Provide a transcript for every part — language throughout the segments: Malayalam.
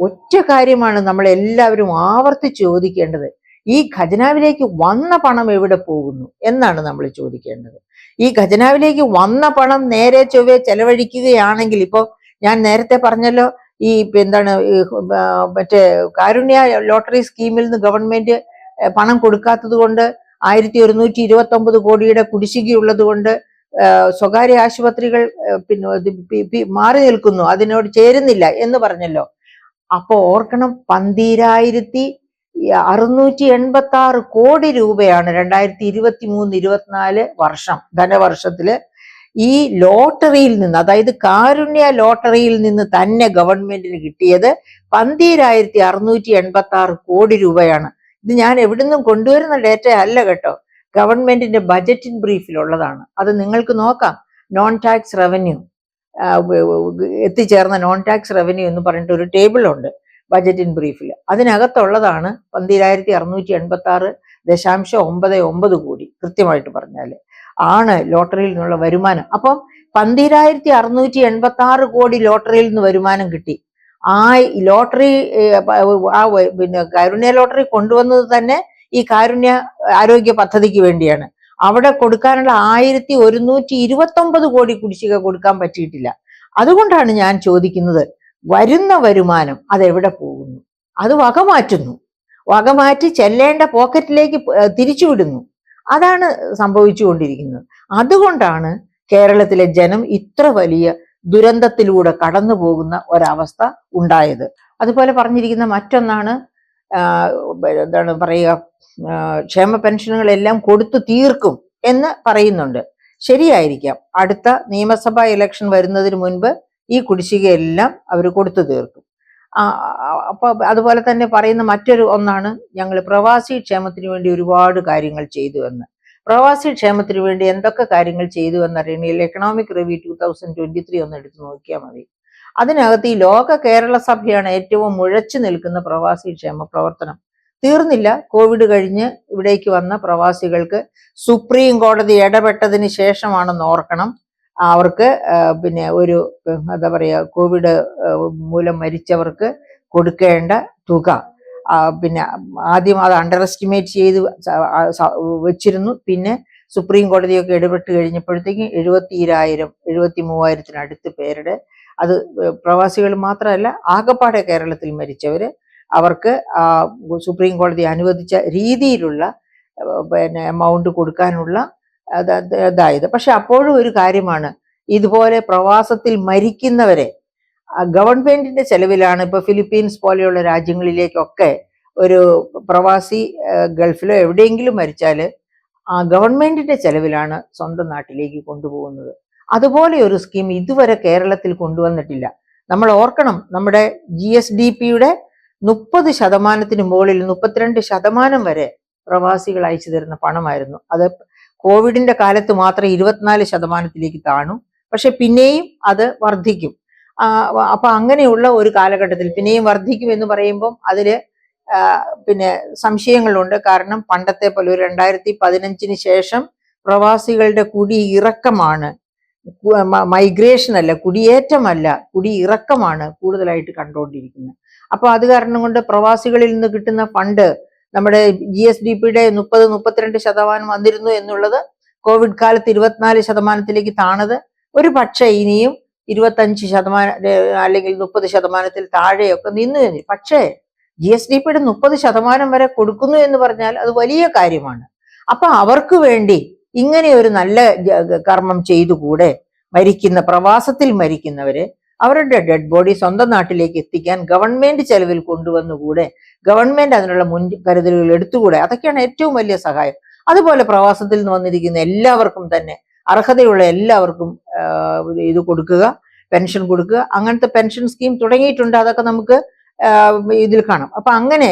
ഒറ്റ കാര്യമാണ് നമ്മൾ എല്ലാവരും ആവർത്തിച്ച് ചോദിക്കേണ്ടത്. ഈ ഖജനാവിലേക്ക് വന്ന പണം എവിടെ പോകുന്നു എന്നാണ് നമ്മൾ ചോദിക്കേണ്ടത്. ഈ ഖജനാവിലേക്ക് വന്ന പണം നേരെ ചൊവ്വേ ചെലവഴിക്കുകയാണെങ്കിൽ, ഇപ്പോൾ ഞാൻ നേരത്തെ പറഞ്ഞല്ലോ, ഈ എന്താണ് മറ്റേ കാരുണ്യ ലോട്ടറി സ്കീമിൽ നിന്ന് ഗവൺമെന്റ് പണം കൊടുക്കാത്തത് കൊണ്ട് 1129 കോടിയുടെ കുടിശ്ശികയുള്ളത് കൊണ്ട് സ്വകാര്യ ആശുപത്രികൾ പിന്നെ മാറി നിൽക്കുന്നു, അതിനോട് ചേരുന്നില്ല എന്ന് പറഞ്ഞല്ലോ. അപ്പൊ ഓർക്കണം, 12,686 കോടി രൂപയാണ് 2023-24 വർഷം ധനവർഷത്തില് ഈ ലോട്ടറിയിൽ നിന്ന്, അതായത് കാരുണ്യ ലോട്ടറിയിൽ നിന്ന് തന്നെ ഗവൺമെന്റിന് കിട്ടിയത് 12,686 കോടി രൂപയാണ്. ഇത് ഞാൻ എവിടുന്നും കൊണ്ടുവരുന്ന ഡേറ്റ അല്ല കേട്ടോ, ഗവൺമെന്റിന്റെ ബജറ്റിംഗ് ബ്രീഫിലുള്ളതാണ്. അത് നിങ്ങൾക്ക് നോക്കാം. നോൺ ടാക്സ് റവന്യൂ എത്തിച്ചേർന്ന നോൺ ടാക്സ് റവന്യൂ എന്ന് പറഞ്ഞിട്ട് ഒരു ടേബിൾ ഉണ്ട് ബജറ്റിംഗ് ബ്രീഫിൽ. അതിനകത്തുള്ളതാണ് 12,686.99 കോടി കൃത്യമായിട്ട് പറഞ്ഞാൽ ആണ് ലോട്ടറിയിൽ നിന്നുള്ള വരുമാനം. അപ്പം 12,686 കോടി ലോട്ടറിയിൽ നിന്ന് വരുമാനം കിട്ടി. ആ ലോട്ടറി പിന്നെ കാരുണ്യ ലോട്ടറി കൊണ്ടുവന്നത് തന്നെ ഈ കാരുണ്യ ആരോഗ്യ പദ്ധതിക്ക് വേണ്ടിയാണ്. അവിടെ കൊടുക്കാനുള്ള 1129 കോടി കുടിശ്ശിക കൊടുക്കാൻ പറ്റിയിട്ടില്ല. അതുകൊണ്ടാണ് ഞാൻ ചോദിക്കുന്നത്, വരുന്ന വരുമാനം അതെവിടെ പോകുന്നു? അത് വകമാറ്റുന്നു, വകമാറ്റി ചെല്ലേണ്ട പോക്കറ്റിലേക്ക് തിരിച്ചുവിടുന്നു. അതാണ് സംഭവിച്ചുകൊണ്ടിരിക്കുന്നത്. അതുകൊണ്ടാണ് കേരളത്തിലെ ജനം ഇത്ര വലിയ ദുരന്തത്തിലൂടെ കടന്നു പോകുന്ന ഒരവസ്ഥ ഉണ്ടായത്. അതുപോലെ പറഞ്ഞിരിക്കുന്ന മറ്റൊന്നാണ്, എന്താണ് പറയുക, ക്ഷേമ പെൻഷനുകളെല്ലാം കൊടുത്തു തീർക്കും എന്ന് പറയുന്നുണ്ട്. ശരിയായിരിക്കാം, അടുത്ത നിയമസഭാ ഇലക്ഷൻ വരുന്നതിന് മുൻപ് ഈ കുടിശ്ശികയെല്ലാം അവർ കൊടുത്തു തീർക്കും. അപ്പൊ അതുപോലെ തന്നെ പറയുന്ന മറ്റൊരു ഒന്നാണ്, ഞങ്ങൾ പ്രവാസി ക്ഷേമത്തിന് വേണ്ടി ഒരുപാട് കാര്യങ്ങൾ ചെയ്തു എന്ന്. പ്രവാസി ക്ഷേമത്തിന് വേണ്ടി എന്തൊക്കെ കാര്യങ്ങൾ ചെയ്തു എന്നറിയണമെങ്കിൽ എക്കണോമിക് റിവ്യൂ 2023 ഒന്ന് എടുത്തു നോക്കിയാൽ മതി. അതിനകത്ത് ഈ ലോക കേരള സഭയാണ് ഏറ്റവും മുഴച്ചു നിൽക്കുന്ന പ്രവാസി ക്ഷേമ പ്രവർത്തനം. തീർന്നില്ല, കോവിഡ് കഴിഞ്ഞ് ഇവിടേക്ക് വന്ന പ്രവാസികൾക്ക് സുപ്രീം കോടതി ഇടപെട്ടതിന് ശേഷമാണെന്ന് ഓർക്കണം, അവർക്ക് പിന്നെ ഒരു എന്താ പറയുക, കോവിഡ് മൂലം മരിച്ചവർക്ക് കൊടുക്കേണ്ട തുക പിന്നെ ആദ്യം അത് അണ്ടർ എസ്റ്റിമേറ്റ് ചെയ്ത് വെച്ചിരുന്നു. പിന്നെ സുപ്രീം കോടതിയൊക്കെ ഇടപെട്ട് കഴിഞ്ഞപ്പോഴത്തേക്കും 73,000 പേരുടെ, അത് പ്രവാസികൾ മാത്രമല്ല ആകപ്പാടെ കേരളത്തിൽ മരിച്ചവര്, അവർക്ക് സുപ്രീം കോടതി അനുവദിച്ച രീതിയിലുള്ള പിന്നെ എമൗണ്ട് കൊടുക്കാനുള്ള ഇതായത്. പക്ഷെ അപ്പോഴും ഒരു കാര്യമാണ്, ഇതുപോലെ പ്രവാസത്തിൽ മരിക്കുന്നവരെ ഗവൺമെന്റിന്റെ ചെലവിലാണ്. ഇപ്പൊ ഫിലിപ്പീൻസ് പോലെയുള്ള രാജ്യങ്ങളിലേക്കൊക്കെ ഒരു പ്രവാസി ഗൾഫിലോ എവിടെയെങ്കിലും മരിച്ചാല് ഗവൺമെന്റിന്റെ ചെലവിലാണ് സ്വന്തം നാട്ടിലേക്ക് കൊണ്ടുപോകുന്നത്. അതുപോലെ ഒരു സ്കീം ഇതുവരെ കേരളത്തിൽ കൊണ്ടുവന്നിട്ടില്ല. നമ്മൾ ഓർക്കണം, നമ്മുടെ GSDPയുടെ 30% മുകളിൽ 32% വരെ പ്രവാസികൾ അയച്ചു തരുന്ന പണമായിരുന്നു. അത് കോവിഡിന്റെ കാലത്ത് മാത്രം 24% താണു. പക്ഷെ പിന്നെയും അത് വർദ്ധിക്കും. അപ്പൊ അങ്ങനെയുള്ള ഒരു കാലഘട്ടത്തിൽ പിന്നെയും വർദ്ധിക്കും എന്ന് പറയുമ്പം അതില് പിന്നെ സംശയങ്ങളുണ്ട്. കാരണം പണ്ടത്തെ പോലെ ഒരു 2015 ശേഷം പ്രവാസികളുടെ കുടിയിറക്കമാണ്, മൈഗ്രേഷൻ അല്ല, കുടിയേറ്റമല്ല, കുടിയിറക്കമാണ് കൂടുതലായിട്ട് കണ്ടുകൊണ്ടിരിക്കുന്നത്. അപ്പൊ അത് കാരണം കൊണ്ട് പ്രവാസികളിൽ നിന്ന് കിട്ടുന്ന ഫണ്ട് നമ്മുടെ GSDPയുടെ 30-32% വന്നിരുന്നു എന്നുള്ളത് കോവിഡ് കാലത്ത് 24% താണത് ഒരു പക്ഷേ ഇനിയും 25% അല്ലെങ്കിൽ 30% താഴെയൊക്കെ നിന്നു കഴിഞ്ഞു. പക്ഷേ GSDPയുടെ 30% വരെ കൊടുക്കുന്നു എന്ന് പറഞ്ഞാൽ അത് വലിയ കാര്യമാണ്. അപ്പൊ അവർക്ക് വേണ്ടി ഇങ്ങനെ ഒരു നല്ല കർമ്മം ചെയ്തുകൂടെ? മരിക്കുന്ന പ്രവാസത്തിൽ മരിക്കുന്നവരെ അവരുടെ ഡെഡ് ബോഡി സ്വന്തം നാട്ടിലേക്ക് എത്തിക്കാൻ ഗവൺമെന്റ് ചെലവിൽ കൊണ്ടുവന്നുകൂടെ? ഗവൺമെന്റ് അതിനുള്ള മുൻകരുതലുകൾ എടുത്തുകൂടെ? അതൊക്കെയാണ് ഏറ്റവും വലിയ സഹായം. അതുപോലെ പ്രവാസത്തിൽ നിന്ന് വന്നിരിക്കുന്ന എല്ലാവർക്കും തന്നെ, അർഹതയുള്ള എല്ലാവർക്കും ഇത് കൊടുക്കുക, പെൻഷൻ കൊടുക്കുക. അങ്ങനത്തെ പെൻഷൻ സ്കീം തുടങ്ങിയിട്ടുണ്ട്, അതൊക്കെ നമുക്ക് ഇതിൽ കാണാം. അപ്പൊ അങ്ങനെ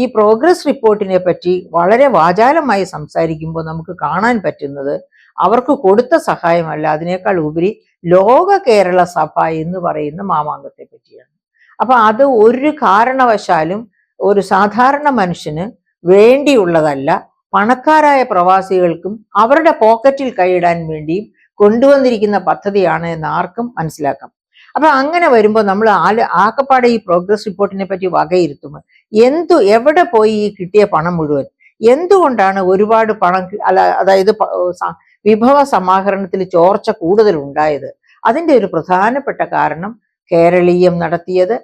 ഈ പ്രോഗ്രസ് റിപ്പോർട്ടിനെ പറ്റി വളരെ വാചാലമായി സംസാരിക്കുമ്പോൾ നമുക്ക് കാണാൻ പറ്റുന്നത് അവർക്ക് കൊടുത്ത സഹായമല്ല, അതിനേക്കാൾ ഉപരി ലോക കേരള സഭ എന്ന് പറയുന്ന മാമാങ്കത്തെ പറ്റിയാണ്. അപ്പൊ അത് ഒരു കാരണവശാലും ഒരു സാധാരണ മനുഷ്യന് വേണ്ടിയുള്ളതല്ല, പണക്കാരായ പ്രവാസികൾക്കും അവരുടെ പോക്കറ്റിൽ കൈയിടാൻ വേണ്ടിയും കൊണ്ടുവന്നിരിക്കുന്ന പദ്ധതിയാണ് എന്ന് ആർക്കും മനസ്സിലാക്കാം. അപ്പൊ അങ്ങനെ വരുമ്പോൾ നമ്മൾ ആകപ്പാടെ ഈ പ്രോഗ്രസ് റിപ്പോർട്ടിനെ പറ്റി വകയിരുത്തുമ്പോൾ എവിടെ പോയി ഈ കിട്ടിയ പണം മുഴുവൻ, എന്തുകൊണ്ടാണ് ഒരുപാട് പണം അതായത് വിഭവ സമാഹരണത്തിൽ ചോർച്ച കൂടുതൽ ഉണ്ടായത്? അതിന്റെ ഒരു പ്രധാനപ്പെട്ട കാരണം കേരളീയം നടത്തിയത്,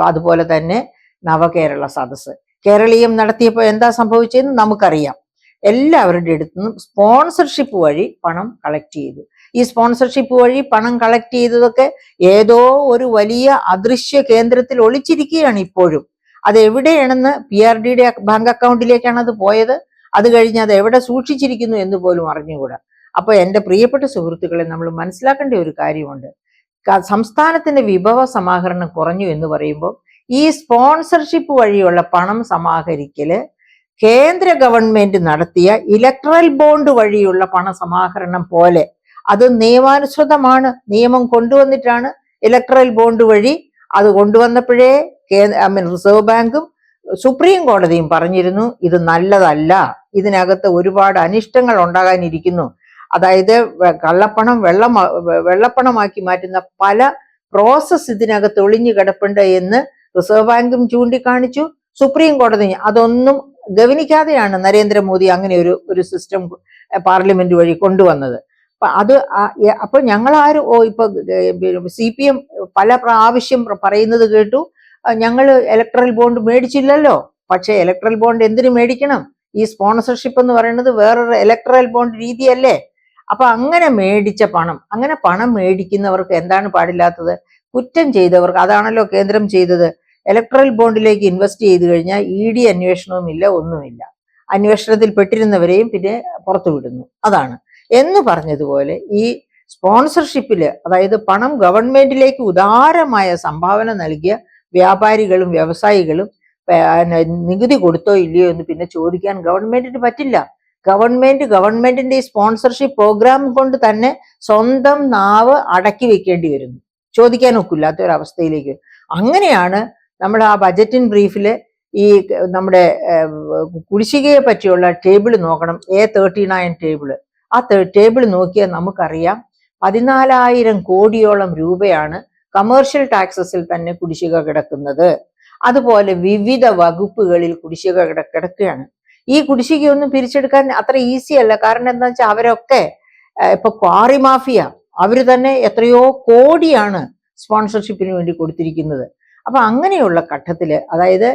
അതുപോലെ തന്നെ നവകേരള സദസ്സ്. കേരളീയം നടത്തിയപ്പോൾ എന്താ സംഭവിച്ചതെന്ന് നമുക്കറിയാം. എല്ലാവരുടെ അടുത്തുനിന്നും സ്പോൺസർഷിപ്പ് വഴി പണം കളക്ട് ചെയ്തു. ഈ സ്പോൺസർഷിപ്പ് വഴി പണം കളക്ട് ചെയ്തതൊക്കെ ഏതോ ഒരു വലിയ അദൃശ്യ കേന്ദ്രത്തിൽ ഒളിച്ചിരിക്കുകയാണ് ഇപ്പോഴും. അത് എവിടെയാണെന്ന് PRDയുടെ ബാങ്ക് അക്കൗണ്ടിലേക്കാണ് അത് പോയത്. അത് കഴിഞ്ഞ് അത് എവിടെ സൂക്ഷിച്ചിരിക്കുന്നു എന്ന് പോലും അറിഞ്ഞുകൂടാ. അപ്പൊ എൻ്റെ പ്രിയപ്പെട്ട സുഹൃത്തുക്കളെ, നമ്മൾ മനസ്സിലാക്കേണ്ട ഒരു കാര്യമുണ്ട്. സംസ്ഥാനത്തിന്റെ വിഭവ സമാഹരണം കുറഞ്ഞു എന്ന് പറയുമ്പോൾ ഈ സ്പോൺസർഷിപ്പ് വഴിയുള്ള പണം സമാഹരിക്കല് കേന്ദ്ര ഗവൺമെന്റ് നടത്തിയ ഇലക്ട്രൽ ബോണ്ട് വഴിയുള്ള പണസമാഹരണം പോലെ അത് നിയമാനുസൃതമാണ്. നിയമം കൊണ്ടുവന്നിട്ടാണ് ഇലക്ട്രൽ ബോണ്ട് വഴി. അത് കൊണ്ടുവന്നപ്പോഴേ റിസർവ് ബാങ്കും സുപ്രീം കോടതിയും പറഞ്ഞിരുന്നു ഇത് നല്ലതല്ല, ഇതിനകത്ത് ഒരുപാട് അനിഷ്ടങ്ങൾ ഉണ്ടാകാനിരിക്കുന്നു. അതായത് കള്ളപ്പണം വെള്ളപ്പണമാക്കി മാറ്റുന്ന പല പ്രോസസ് ഇതിനകത്ത് ഒളിഞ്ഞു കിടപ്പുണ്ട് എന്ന് റിസർവ് ബാങ്കും ചൂണ്ടിക്കാണിച്ചു. സുപ്രീം കോടതി അതൊന്നും ഗവനിക്കാതെയാണ് നരേന്ദ്രമോദി അങ്ങനെ ഒരു സിസ്റ്റം പാർലമെന്റ് വഴി കൊണ്ടുവന്നത്. അപ്പൊ ഞങ്ങളാരും ഇപ്പൊ CPM പല പ്രാവശ്യം പറയുന്നത് കേട്ടു, ഞങ്ങൾ ഇലക്ട്രൽ ബോണ്ട് മേടിച്ചില്ലല്ലോ. പക്ഷെ ഇലക്ട്രൽ ബോണ്ട് എന്തിനു മേടിക്കണം? ഈ സ്പോൺസർഷിപ്പ് എന്ന് പറയുന്നത് വേറൊരു ഇലക്ട്രൽ ബോണ്ട് രീതിയല്ലേ? അപ്പൊ അങ്ങനെ മേടിച്ച പണം, അങ്ങനെ പണം മേടിക്കുന്നവർക്ക് എന്താണ് പാടില്ലാത്തത്? കുറ്റം ചെയ്തവർക്ക്. അതാണല്ലോ കേന്ദ്രം ചെയ്തത്. ഇലക്ട്രൽ ബോണ്ടിലേക്ക് ഇൻവെസ്റ്റ് ചെയ്തു കഴിഞ്ഞാൽ ED അന്വേഷണവും ഇല്ല, ഒന്നുമില്ല. അന്വേഷണത്തിൽ പെട്ടിരുന്നവരെയും പിന്നെ പുറത്തു വിടുന്നു. അതാണ് എന്ന് പറഞ്ഞതുപോലെ ഈ സ്പോൺസർഷിപ്പില്, അതായത് പണം ഗവൺമെന്റിലേക്ക് ഉദാരമായ സംഭാവന നൽകിയ വ്യാപാരികളും വ്യവസായികളും നികുതി കൊടുത്തോ ഇല്ലയോ എന്ന് പിന്നെ ചോദിക്കാൻ ഗവൺമെന്റിന് പറ്റില്ല. ഗവൺമെന്റിന്റെ ഈ സ്പോൺസർഷിപ്പ് പ്രോഗ്രാം കൊണ്ട് തന്നെ സ്വന്തം നാവ് അടക്കി വെക്കേണ്ടി വരുന്നു. ചോദിക്കാൻ ഒക്കില്ലാത്ത ഒരു അവസ്ഥയിലേക്ക്. അങ്ങനെയാണ് നമ്മൾ ആ ബജറ്റിൻ ബ്രീഫില് ഈ നമ്മുടെ കുടിശ്ശികയെ പറ്റിയുള്ള ടേബിൾ നോക്കണം. A39 table. ആ ടേബിൾ നോക്കിയാൽ നമുക്കറിയാം 14,000 കോടിയോളം രൂപയാണ് കമേഴ്ഷ്യൽ ടാക്സസിൽ തന്നെ കുടിശ്ശിക കിടക്കുന്നത്. അതുപോലെ വിവിധ വകുപ്പുകളിൽ കുടിശ്ശിക കിടക്കുകയാണ്. ഈ കുടിശ്ശികയൊന്നും പിരിച്ചെടുക്കാൻ അത്ര ഈസി അല്ല. കാരണം എന്താ വെച്ചാൽ അവരൊക്കെ ഇപ്പൊ ക്വാറി മാഫിയ, അവര് തന്നെ എത്രയോ കോടിയാണ് സ്പോൺസർഷിപ്പിന് വേണ്ടി കൊടുത്തിരിക്കുന്നത്. അപ്പൊ അങ്ങനെയുള്ള ഘട്ടത്തില്, അതായത്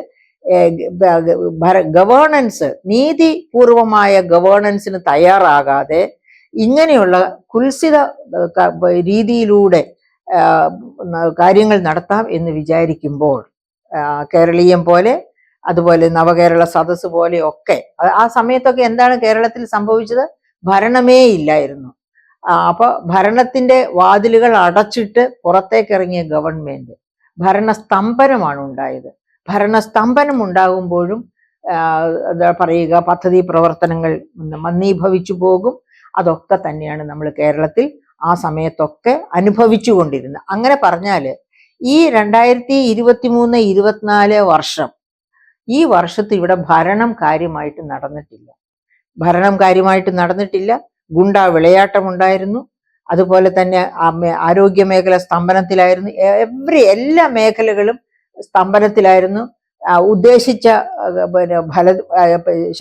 ഗവേണൻസ്, നീതിപൂർവമായ ഗവേണൻസിന് തയ്യാറാകാതെ ഇങ്ങനെയുള്ള കുൽസിത രീതിയിലൂടെ കാര്യങ്ങൾ നടത്താം എന്ന് വിചാരിക്കുമ്പോൾ കേരളീയം പോലെ, അതുപോലെ നവകേരള സദസ്സ് പോലെയൊക്കെ ആ സമയത്തൊക്കെ എന്താണ് കേരളത്തിൽ സംഭവിച്ചത്? ഭരണമേ ഇല്ലായിരുന്നു. അപ്പൊ ഭരണത്തിന്റെ വാതിലുകൾ അടച്ചിട്ട് പുറത്തേക്കിറങ്ങിയ ഗവൺമെന്റ് ഭരണസ്തംഭനമാണ് ഉണ്ടായത്. ഭരണസ്തംഭനം ഉണ്ടാകുമ്പോഴും എന്താ പറയുക, പദ്ധതി പ്രവർത്തനങ്ങൾ മന്ദീഭവിച്ചു പോകും. അതൊക്കെ തന്നെയാണ് നമ്മൾ കേരളത്തിൽ ആ സമയത്തൊക്കെ അനുഭവിച്ചു കൊണ്ടിരുന്നത്. അങ്ങനെ പറഞ്ഞാല് ഈ 2023-24 വർഷം, ഈ വർഷത്തിൽ ഇവിടെ ഭരണം കാര്യമായിട്ട് നടന്നിട്ടില്ല. ഗുണ്ടാ വിളയാട്ടം ഉണ്ടായിരുന്നു. അതുപോലെ തന്നെ ആരോഗ്യ മേഖല സ്തംഭനത്തിലായിരുന്നു. എല്ലാ മേഖലകളും സ്തംഭനത്തിലായിരുന്നു. ഉദ്ദേശിച്ച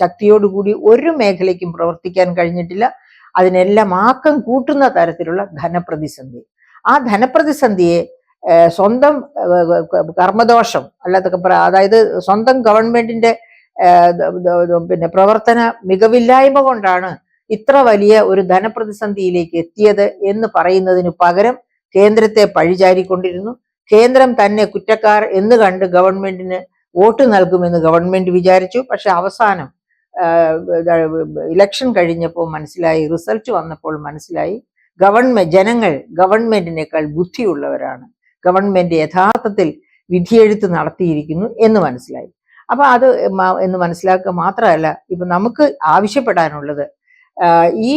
ശക്തിയോടുകൂടി ഒരു മേഖലയ്ക്കും പ്രവർത്തിക്കാൻ കഴിഞ്ഞിട്ടില്ല. അതിനെല്ലാം ആക്കം കൂട്ടുന്ന തരത്തിലുള്ള ധനപ്രതിസന്ധി. ആ ധനപ്രതിസന്ധിയെ സ്വന്തം കർമ്മദോഷം അതായത് സ്വന്തം ഗവൺമെന്റിന്റെ പ്രവർത്തന മികവില്ലായ്മ കൊണ്ടാണ് ഇത്ര വലിയ ഒരു ധനപ്രതിസന്ധിയിലേക്ക് എത്തിയത് എന്ന് പറയുന്നതിന് പകരം കേന്ദ്രത്തെ പഴിചാരിക്കൊണ്ടിരുന്നു. കേന്ദ്രം തന്നെ കുറ്റക്കാർ എന്ന് കണ്ട് ഗവൺമെന്റിന് വോട്ട് നൽകുമെന്ന് ഗവൺമെന്റ് വിചാരിച്ചു. പക്ഷെ അവസാനം ഇലക്ഷൻ കഴിഞ്ഞപ്പോൾ മനസ്സിലായി, റിസൾട്ട് വന്നപ്പോൾ മനസ്സിലായി, ജനങ്ങൾ ഗവൺമെന്റിനേക്കാൾ ബുദ്ധിയുള്ളവരാണ്, ഗവൺമെന്റ് യഥാർത്ഥത്തിൽ വിധിയെഴുത്ത് നടത്തിയിരിക്കുന്നു എന്ന് മനസ്സിലായി. അപ്പൊ അത് എന്ന് മനസ്സിലാക്കുക മാത്രമല്ല, ഇപ്പൊ നമുക്ക് ആവശ്യപ്പെടാനുള്ളത് ഈ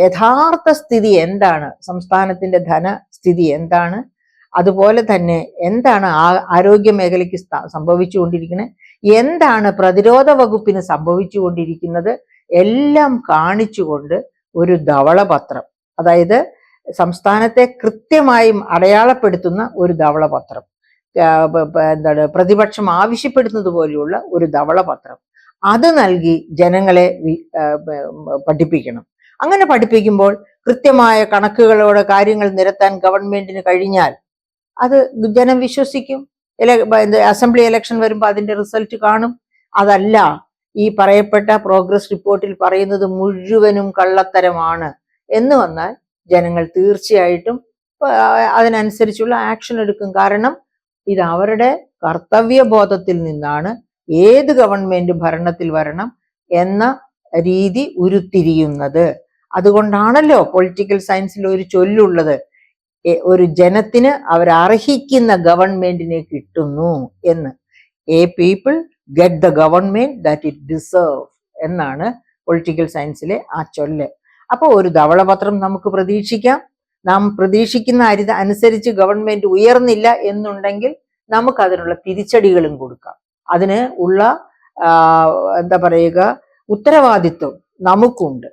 യഥാർത്ഥ സ്ഥിതി എന്താണ്, സംസ്ഥാനത്തിന്റെ ധനസ്ഥിതി എന്താണ്, അതുപോലെ തന്നെ എന്താണ് ആരോഗ്യ മേഖലയ്ക്ക് സംഭവിച്ചുകൊണ്ടിരിക്കുന്നത്, എന്താണ് പ്രതിരോധ വകുപ്പിന് സംഭവിച്ചുകൊണ്ടിരിക്കുന്നത്, എല്ലാം കാണിച്ചുകൊണ്ട് ഒരു ധവളപത്രം, അതായത് സംസ്ഥാനത്തെ കൃത്യമായും അടയാളപ്പെടുത്തുന്ന ഒരു ധവളപത്രം, എന്താണ് പ്രതിപക്ഷം ആവശ്യപ്പെടുന്നത് പോലെയുള്ള ഒരു ധവളപത്രം, അത് നൽകി ജനങ്ങളെ പഠിപ്പിക്കണം. അങ്ങനെ പഠിപ്പിക്കുമ്പോൾ കൃത്യമായ കണക്കുകളോടെ കാര്യങ്ങൾ നിരത്താൻ ഗവൺമെന്റിന് കഴിഞ്ഞാൽ അത് ജനം വിശ്വസിക്കും. അസംബ്ലി ഇലക്ഷൻ വരുമ്പോൾ അതിന്റെ റിസൾട്ട് കാണും. അതല്ല, ഈ പറയപ്പെട്ട പ്രോഗ്രസ് റിപ്പോർട്ടിൽ പറയുന്നത് മുഴുവനും കള്ളത്തരമാണ് എന്ന് വന്നാൽ ജനങ്ങൾ തീർച്ചയായിട്ടും അതിനനുസരിച്ചുള്ള ആക്ഷൻ എടുക്കും. കാരണം ഇത് അവരുടെ കർത്തവ്യബോധത്തിൽ നിന്നാണ് ഏത് ഗവൺമെന്റ് ഭരണത്തിൽ വരണം എന്ന രീതി ഉരുത്തിരിയുന്നത്. അതുകൊണ്ടാണല്ലോ പൊളിറ്റിക്കൽ സയൻസിൽ ഒരു ചൊല്ലുള്ളത്, ഒരു ജനത്തിന് അവരർഹിക്കുന്ന ഗവൺമെന്റിനെ കിട്ടുന്നു എന്ന്. A people get the government that it deserve എന്നാണ് പൊളിറ്റിക്കൽ സയൻസിലെ ആ ചൊല്ല്. അപ്പോൾ ഒരു ധവളപത്രം നമുക്ക് പ്രതീക്ഷിക്കാം. നാം പ്രതീക്ഷിക്കുന്ന അനുസരിച്ച് ഗവൺമെന്റ് ഉയർന്നില്ല എന്നുണ്ടെങ്കിൽ നമുക്ക് അതിനുള്ള തിരിച്ചടികളും കൊടുക്കാം. അതിന് ഉള്ള എന്താ പറയുക, ഉത്തരവാദിത്വം നമുക്കുണ്ട്.